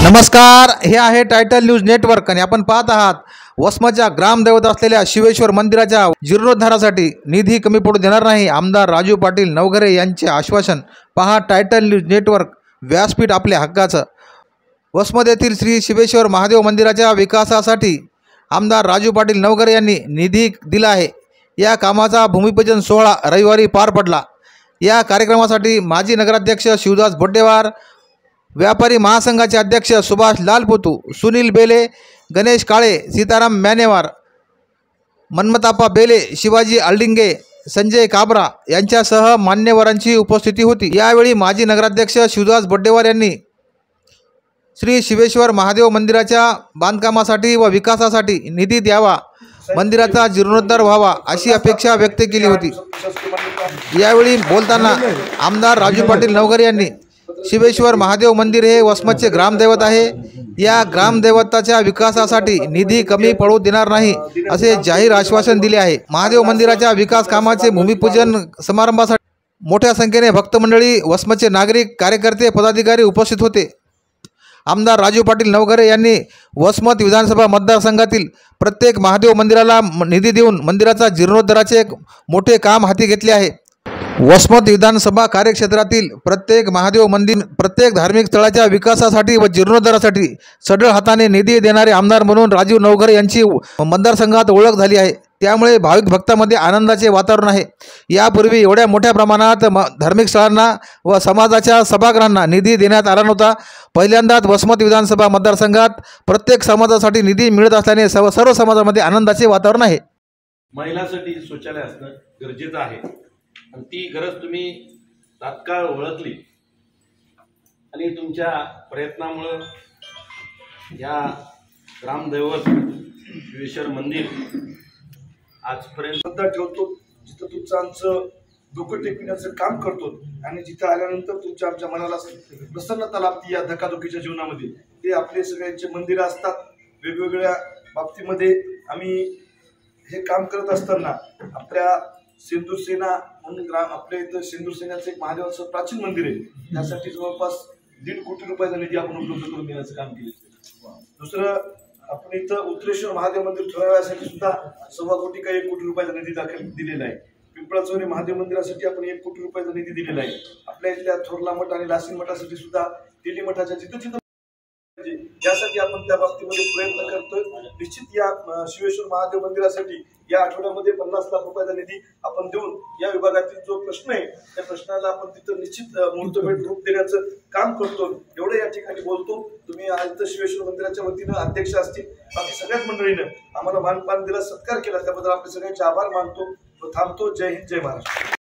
नमस्कार, हे आहे टायटल न्यूज नेटवर्क आणि आपण पाहत आहात वसमतच्या ग्रामदैवत असलेल्या शिवेश्वर मंदिराच्या जीर्णोद्धारासाठी निधी कमी पडू देणार नाही, आमदार राजू पाटील नवघरे यांचे आश्वासन। पहा टायटल न्यूज नेटवर्क, व्यासपीठ आपल्या हक्काचं। वसमत येथील श्री शिवेश्वर महादेव मंदिराच्या विकासासाठी आमदार राजू पाटील नवघरे यांनी निधी दिला आहे। या कामाचा भूमिपूजन सोहळा रविवारी पार पडला। या कार्यक्रमासाठी माजी नगराध्यक्ष शिवदास बड्डेवार, व्यापारी महासंघाचे अध्यक्ष सुभाष लालपोतू, सुनील बेले, गणेश काळे, सीताराम मॅनेवार, मनमताप्पा बेले, शिवाजी अल्डिंगे, संजय काबरा यांच्यासह मान्यवरांची उपस्थिती होती। यावेळी माजी नगराध्यक्ष शिवदास बड्डेवार यांनी श्री शिवेश्वर महादेव मंदिराच्या बांधकामासाठी व विकासासाठी निधी द्यावा, मंदिराचा जीर्णोद्धार व्हावा अशी अपेक्षा व्यक्त केली होती। यावेळी बोलताना आमदार राजू पाटील नवघरे यांनी शिवेश्वर महादेव मंदिर हे वसमतचे ग्रामदैवत आहे। या ग्रामदैवताच्या विकासासाठी निधी कमी पडू देणार नाही असे जाहीर आश्वासन दिले आहे। महादेव मंदिराच्या विकास कामाचे भूमिपूजन समारंभासाठी मोठ्या संख्येने भक्त मंडळी, वसमतचे नागरिक, कार्यकर्ते, पदाधिकारी उपस्थित होते। आमदार राजू पाटील नवघरे यांनी वसमत विधानसभा मतदारसंघातील प्रत्येक महादेव मंदिराला निधी देऊन मंदिराचा जीर्णोद्धाराचे एक मोठे काम हाती घेतले आहे। वसमत विधानसभा कार्यक्षेत्रातील प्रत्येक महादेव मंदिर, प्रत्येक धार्मिक स्थळाच्या विकासासाठी व जीर्णोद्धारासाठी सढळ हाताने निधी देणारे आमदार म्हणून राजू नवघरे यांची मतदारसंघात ओळख झाली आहे। त्यामुळे भाविक भक्तांमध्ये आनंदाचे वातावरण आहे। यापूर्वी एवढ्या मोठ्या प्रमाणात धार्मिक स्थळांना व समाजाच्या सभागृहांना निधी देण्यात आला नव्हता। पहिल्यांदाच वसमत विधानसभा मतदारसंघात प्रत्येक समाजासाठी निधी मिळत असल्याने सर्व समाजामध्ये आनंदाचे वातावरण आहे। महिलांसाठी शौचालय असणं गरजेचं आहे आणि ती गरज तुम्ही तात्काळ ओळखली आणि तुमच्या प्रयत्नामुळे या ग्रामदैवत शिवेश्वर मंदिर आजपर्यंत ठेवतो, जिथं तुमचं आमचं डोकं टेकविण्याचं काम करतो आणि जिथं आल्यानंतर तुमच्या आमच्या मनाला प्रसन्नता लाभते। या धकाधकीच्या जीवनामध्ये ते आपले सगळ्यांचे मंदिरं असतात। वेगवेगळ्या बाबतीमध्ये आम्ही हे काम करत असताना आपल्या सिंदूर सेना म्हणून आपल्या इथं सिंदूर सेनेचं एक महादेवाचं प्राचीन मंदिर आहे, त्यासाठी जवळपास 1.5 कोटी रुपयाचा निधी आपण उपलब्ध करून देण्याचं काम केलं। दुसरं, आपण इथं उत्तरेश्वर महादेव मंदिर ठरवण्यासाठी सुद्धा 1.25 कोटी का 1 कोटी रुपयाचा निधी दाखल दिलेला आहे। पिंपळाचोरी महादेव मंदिरासाठी आपण 1 कोटी रुपयाचा निधी दिलेला आहे। आपल्या इथल्या थोरला मठ आणि लासीन मठासाठी सुद्धा तेली मठाच्या जिथं यासाठी आपण त्या बाबतीमध्ये प्रयत्न करतोय। निश्चित या शिवेश्वर महादेव मंदिरासाठी या आठवड्यामध्ये 50 लाख रुपयाचा निधी आपण देऊन या विभागातील जो प्रश्न आहे त्या प्रश्नाला आपण तिथं निश्चित मुहूर्तमेढ रूप देण्याचं काम करतो। एवढं या ठिकाणी बोलतो। तुम्ही आज तर शिवेश्वर मंदिराच्या वतीनं अध्यक्ष असतील, बाकी सगळ्याच मंडळीनं आम्हाला मानपान दिला, सत्कार केला, त्याबद्दल आपले सगळ्यांचे आभार मानतो। थांबतो। जय हिंद, जय महाराष्ट्र।